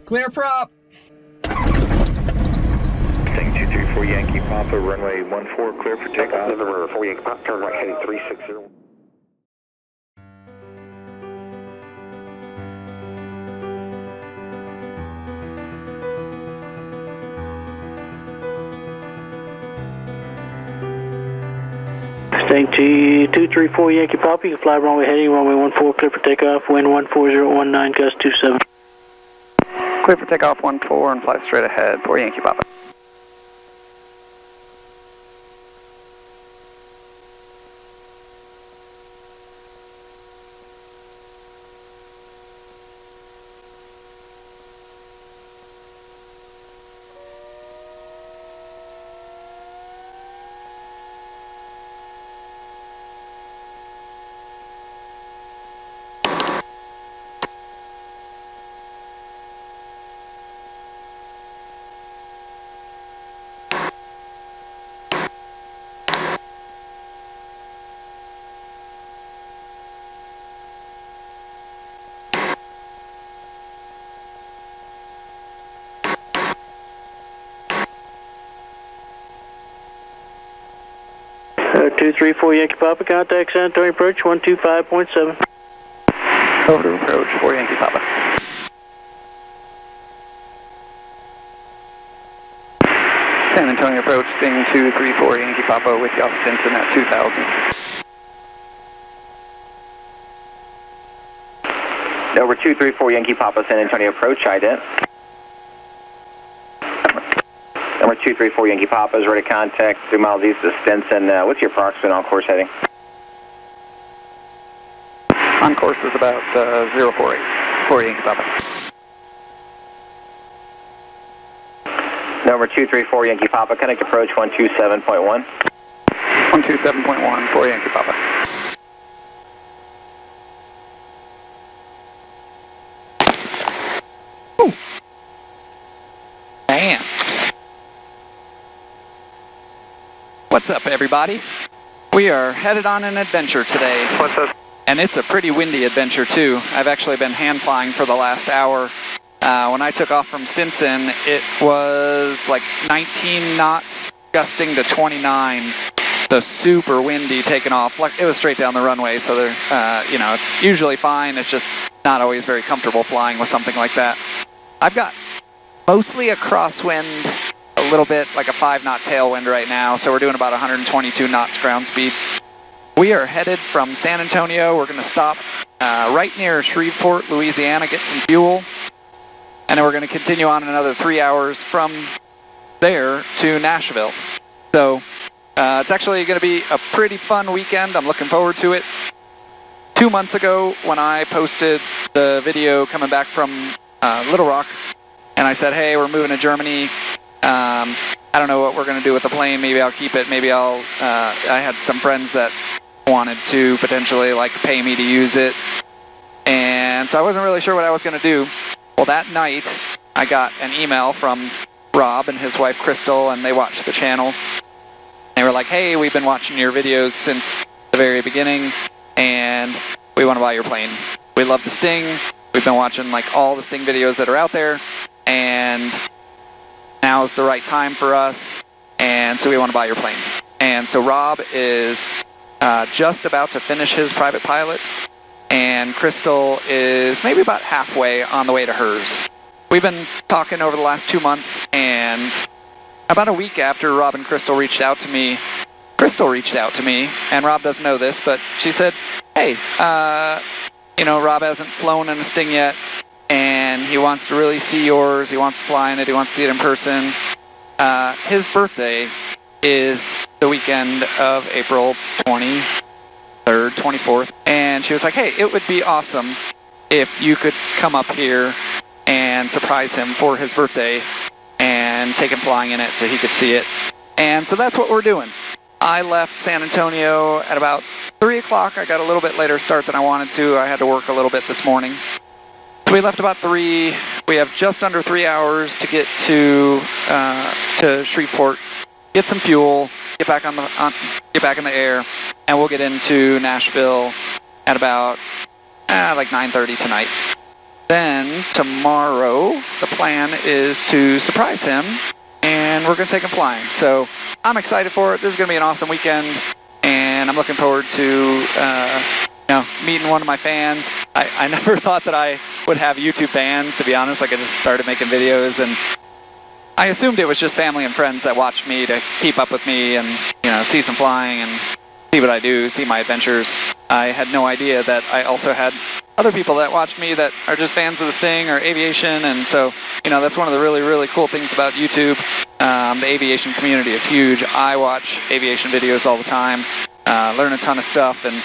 Clear prop. Sting 234 Yankee Papa, runway 14, clear for takeoff. November 4 Yankee Papa, turn right heading 360. Sting 234 Yankee Papa, you can fly runway heading, runway 14, clear for takeoff, wind 14019, gust 27. Clear for takeoff 14 and fly straight ahead for Yankee Papa. Uh, 234 Yankee Papa, contact San Antonio approach 125.7. Over to approach for Yankee Papa. San Antonio approach, Sting 234 Yankee Papa with Yacht Stinson at 2000. Over 234 Yankee Papa, San Antonio approach, ident. Number 234 Yankee Papa is ready to contact 3 miles east of Stinson. What's your approximate on-course heading? On course is about 048 for Yankee Papa. Number 234 Yankee Papa, connect approach 127.1. 127.1 for Yankee Papa. Bam. What's up, everybody? We are headed on an adventure today. What's up? And it's a pretty windy adventure, too. I've actually been hand flying for the last hour. When I took off from Stinson, it was like 19 knots, gusting to 29. So super windy taking off. Like, it was straight down the runway, so there, it's usually fine. It's just not always very comfortable flying with something like that. I've got mostly a crosswind, a little bit like a 5-knot tailwind right now, so we're doing about 122 knots ground speed. We are headed from San Antonio. We're going to stop right near Shreveport, Louisiana, get some fuel, and then we're going to continue on another 3 hours from there to Nashville. So it's actually going to be a pretty fun weekend. I'm looking forward to it. 2 months ago, when I posted the video coming back from Little Rock, and I said, hey, we're moving to Germany. I don't know what we're going to do with the plane. Maybe I'll keep it. Maybe I had some friends that wanted to potentially pay me to use it. And so I wasn't really sure what I was going to do. Well, that night, I got an email from Rob and his wife, Crystal, and they watched the channel. They were like, hey, we've been watching your videos since the very beginning, and we want to buy your plane. We love the Sting. We've been watching all the Sting videos that are out there, and now is the right time for us, and so we want to buy your plane. And so Rob is just about to finish his private pilot, and Crystal is maybe about halfway on the way to hers. We've been talking over the last 2 months, and about a week after Rob and Crystal reached out to me, and Rob doesn't know this, but she said, hey, Rob hasn't flown in a Sting yet, and he wants to really see yours. He wants to fly in it. He wants to see it in person. His birthday is the weekend of April 23rd, 24th, and she was like, hey, it would be awesome if you could come up here and surprise him for his birthday and take him flying in it so he could see it. And so that's what we're doing. I left San Antonio at about 3 o'clock. I got a little bit later start than I wanted to. I had to work a little bit this morning. So we left about 3. We have just under 3 hours to get to Shreveport, get some fuel, get back in the air, and we'll get into Nashville at about 9:30 tonight. then tomorrow, the plan is to surprise him, and we're going to take him flying. So I'm excited for it. This is going to be an awesome weekend, and I'm looking forward to meeting one of my fans. I never thought that I would have YouTube fans, to be honest. Like, I just started making videos, and I assumed it was just family and friends that watched me to keep up with me and, see some flying and see what I do, see my adventures. I had no idea that I also had other people that watch me that are just fans of the Sting or aviation, and so, that's one of the really, really cool things about YouTube. The aviation community is huge. I watch aviation videos all the time, learn a ton of stuff, and,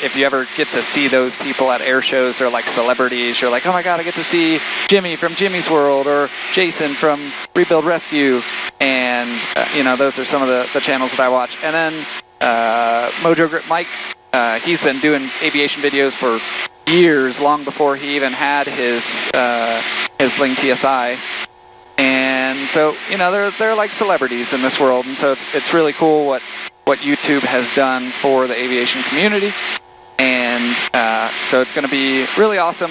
if you ever get to see those people at air shows, they're like celebrities. You're like, oh my God, I get to see Jimmy from Jimmy's World or Jason from Rebuild Rescue, and, those are some of the channels that I watch. And then Mojo Grip Mike, he's been doing aviation videos for years, long before he even had his Sling TSI. And so, they're like celebrities in this world, and so it's really cool what YouTube has done for the aviation community. And so it's going to be really awesome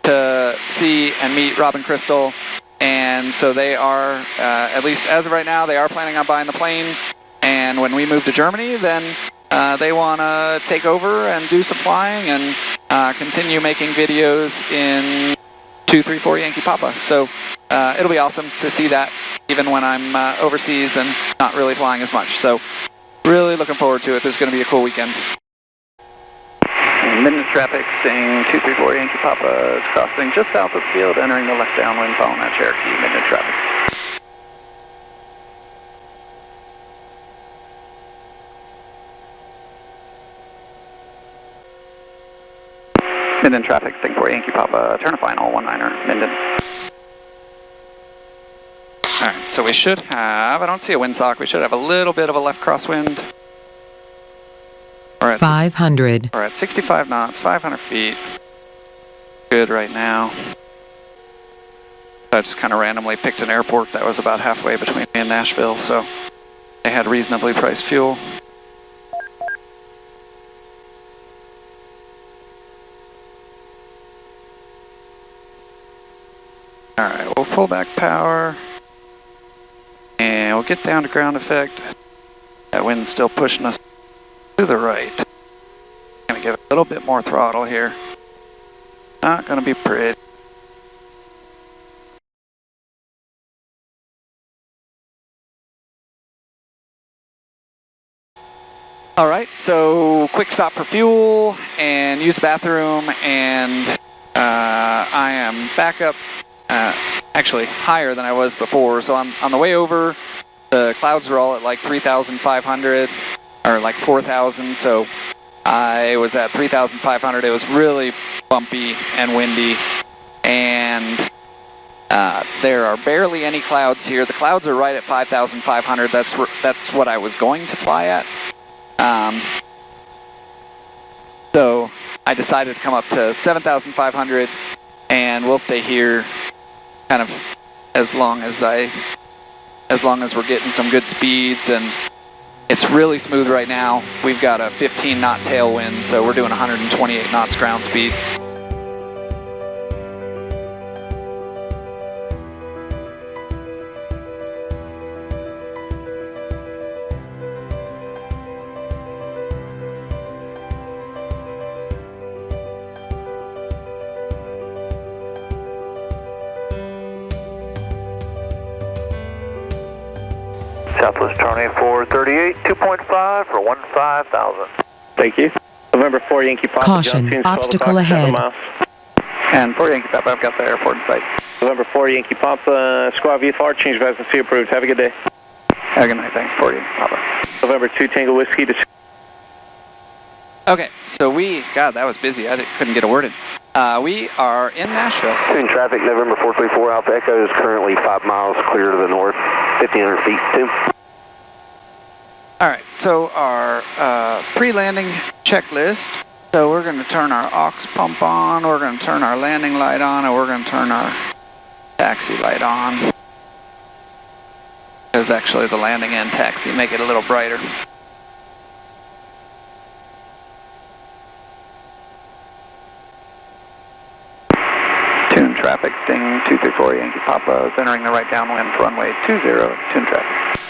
to see and meet Rob and Crystal. And so they are, at least as of right now, they are planning on buying the plane. And when we move to Germany, then they want to take over and do some flying and continue making videos in 234 Yankee Papa. So it'll be awesome to see that, even when I'm overseas and not really flying as much. So really looking forward to it. This is going to be a cool weekend. Minden traffic, Sting 234 Yankee Papa is crossing just south of the field, entering the left downwind following that Cherokee. Minden traffic. Minden traffic, Sting 4 Yankee Papa, turn a final, 19er, Minden. Alright, so we should have, I don't see a windsock, we should have a little bit of a left crosswind. We're at 500. We're at 65 knots, 500 feet. Good right now. I just kind of randomly picked an airport that was about halfway between me and Nashville, so they had reasonably priced fuel. Alright, we'll pull back power. And we'll get down to ground effect. That wind's still pushing us to the right. Gonna give it a little bit more throttle here. Not gonna be pretty. Alright, so quick stop for fuel and use the bathroom, and I am back up. Actually higher than I was before, so on the way over, the clouds were all at like 3,500 or like 4,000, so I was at 3,500. It was really bumpy and windy, and there are barely any clouds here. The clouds are right at 5,500. That's what I was going to fly at. So I decided to come up to 7,500, and we'll stay here kind of as long as we're getting some good speeds, and it's really smooth right now. We've got a 15 knot tailwind, so we're doing 128 knots ground speed. Southwest 2438, 2.5 for 15,000. Thank you. November 4 Yankee Papa. Caution, John Tunes, obstacle 12 o'clock, 7 ahead. miles. And 4 Yankee Papa, I've got the airport in sight. November 4 Yankee Papa, Squad VFR, change of residency approved. Have a good day. Have a good night, thanks. 4 Yankee Papa. November 2 Tango Whiskey to... Okay, so God, that was busy. I couldn't get a word in. We are in Nashville. In traffic, November 434 Alpha Echo is currently 5 miles clear to the north, 1,500 feet, 2. Alright, so our pre-landing checklist. So we're going to turn our aux pump on, we're going to turn our landing light on, and we're going to turn our taxi light on. Because actually the landing and taxi make it a little brighter. traffic, Sting 234 Yankee Papa is entering the right downwind for runway 20, tune traffic.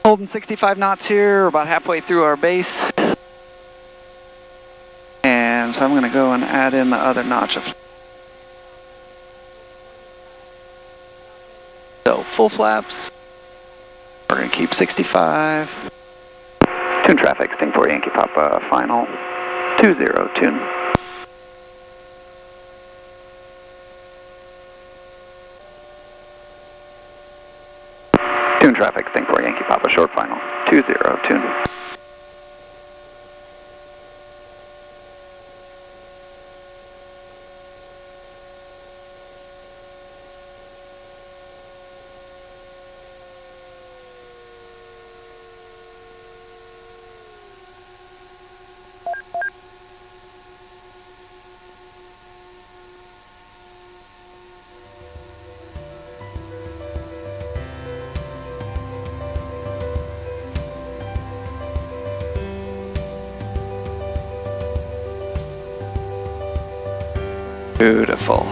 Holding 65 knots here, we're about halfway through our base. And so I'm going to go and add in the other notch of. So full flaps. We're going to keep 65. Tune traffic, Sting 4 Yankee Papa, final 20, tune. Tune traffic, Sting 4 Yankee Papa, short final 20, tune. Beautiful.